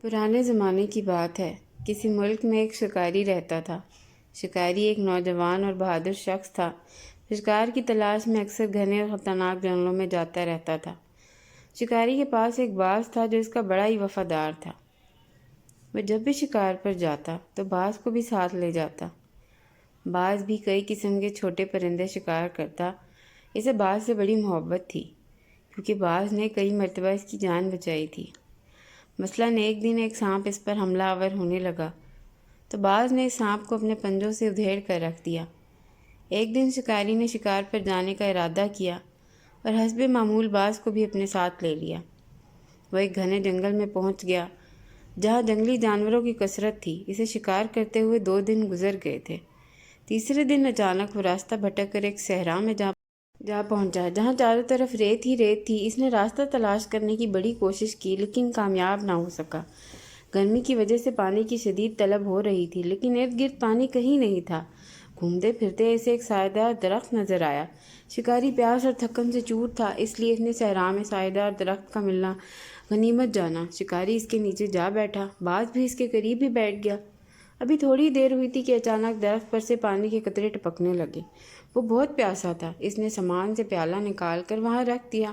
پرانے زمانے کی بات ہے۔ کسی ملک میں ایک شکاری رہتا تھا۔ شکاری ایک نوجوان اور بہادر شخص تھا۔ شکار کی تلاش میں اکثر گھنے اور خطرناک جنگلوں میں جاتا رہتا تھا۔ شکاری کے پاس ایک باز تھا جو اس کا بڑا ہی وفادار تھا۔ وہ جب بھی شکار پر جاتا تو باز کو بھی ساتھ لے جاتا۔ باز بھی کئی قسم کے چھوٹے پرندے شکار کرتا۔ اسے باز سے بڑی محبت تھی کیونکہ باز نے کئی مرتبہ اس کی جان بچائی تھی۔ مثلاً ایک دن ایک سانپ اس پر حملہ آور ہونے لگا تو باز نے اس سانپ کو اپنے پنجوں سے ادھیڑ کر رکھ دیا۔ ایک دن شکاری نے شکار پر جانے کا ارادہ کیا اور حسب معمول باز کو بھی اپنے ساتھ لے لیا۔ وہ ایک گھنے جنگل میں پہنچ گیا جہاں جنگلی جانوروں کی کثرت تھی۔ اسے شکار کرتے ہوئے 2 دن گزر گئے تھے۔ تیسرے دن اچانک وہ راستہ بھٹک کر ایک صحرا میں جا پہنچا جہاں چاروں طرف ریت ہی ریت تھی۔ اس نے راستہ تلاش کرنے کی بڑی کوشش کی لیکن کامیاب نہ ہو سکا۔ گرمی کی وجہ سے پانی کی شدید طلب ہو رہی تھی لیکن ارد گرد پانی کہیں نہیں تھا۔ گھومتے پھرتے اسے ایک سایہ دار درخت نظر آیا۔ شکاری پیاس اور تھکن سے چور تھا، اس لیے اس نے صحرا میں سایہ دار درخت کا ملنا غنیمت جانا۔ شکاری اس کے نیچے جا بیٹھا۔ باز بھی اس کے قریب ہی بیٹھ گیا۔ ابھی تھوڑی دیر ہوئی تھی کہ اچانک درخت پر سے پانی کے قطرے ٹپکنے لگے۔ وہ بہت پیاسا تھا۔ اس نے سامان سے پیالہ نکال کر وہاں رکھ دیا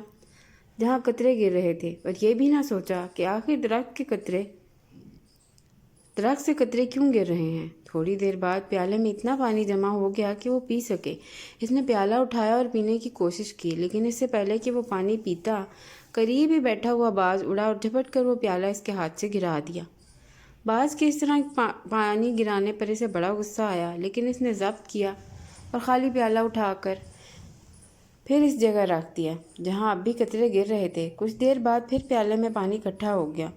جہاں قطرے گر رہے تھے اور یہ بھی نہ سوچا کہ آخر درخت سے قطرے کیوں گر رہے ہیں۔ تھوڑی دیر بعد پیالے میں اتنا پانی جمع ہو گیا کہ وہ پی سکے۔ اس نے پیالہ اٹھایا اور پینے کی کوشش کی لیکن اس سے پہلے کہ وہ پانی پیتا قریب ہی بیٹھا ہوا باز اڑا اور جھپٹ کر وہ پیالہ اس کے ہاتھ سے گرا دیا۔ باز کے اس طرح پانی گرانے پر اسے بڑا غصہ آیا لیکن اس نے ضبط کیا اور خالی پیالہ اٹھا کر پھر اس جگہ رکھ دیا جہاں اب بھی قطرے گر رہے تھے۔ کچھ دیر بعد پھر پیالے میں پانی اکٹھا ہو گیا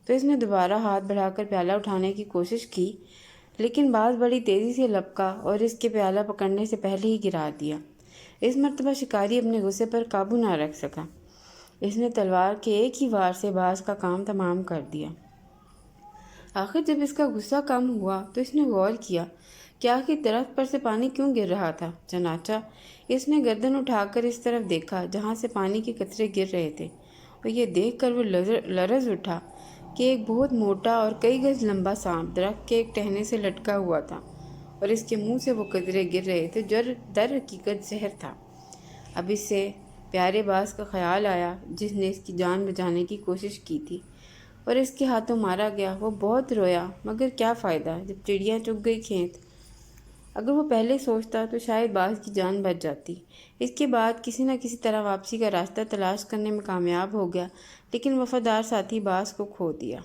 تو اس نے دوبارہ ہاتھ بڑھا کر پیالہ اٹھانے کی کوشش کی لیکن باز بڑی تیزی سے لپکا اور اس کے پیالہ پکڑنے سے پہلے ہی گرا دیا۔ اس مرتبہ شکاری اپنے غصے پر قابو نہ رکھ سکا۔ اس نے تلوار کے ایک ہی وار سے باز کا کام تمام کر دیا۔ آخر جب اس کا غصہ کم ہوا تو اس نے غور کیا کہ آخر درخت پر سے پانی کیوں گر رہا تھا۔ چنانچہ اس نے گردن اٹھا کر اس طرف دیکھا جہاں سے پانی کے قطرے گر رہے تھے اور یہ دیکھ کر وہ لرز اٹھا کہ ایک بہت موٹا اور کئی گز لمبا سانپ درخت کے ایک ٹہنے سے لٹکا ہوا تھا اور اس کے منہ سے وہ قطرے گر رہے تھے جو در حقیقت زہر تھا۔ اب اس سے پیارے باز کا خیال آیا جس نے اس کی جان بچانے کی کوشش کی تھی اور اس کے ہاتھوں مارا گیا۔ وہ بہت رویا مگر کیا فائدہ جب چڑیاں چگ گئی کھیت۔ اگر وہ پہلے سوچتا تو شاید باز کی جان بچ جاتی۔ اس کے بعد کسی نہ کسی طرح واپسی کا راستہ تلاش کرنے میں کامیاب ہو گیا لیکن وفادار ساتھی باز کو کھو دیا۔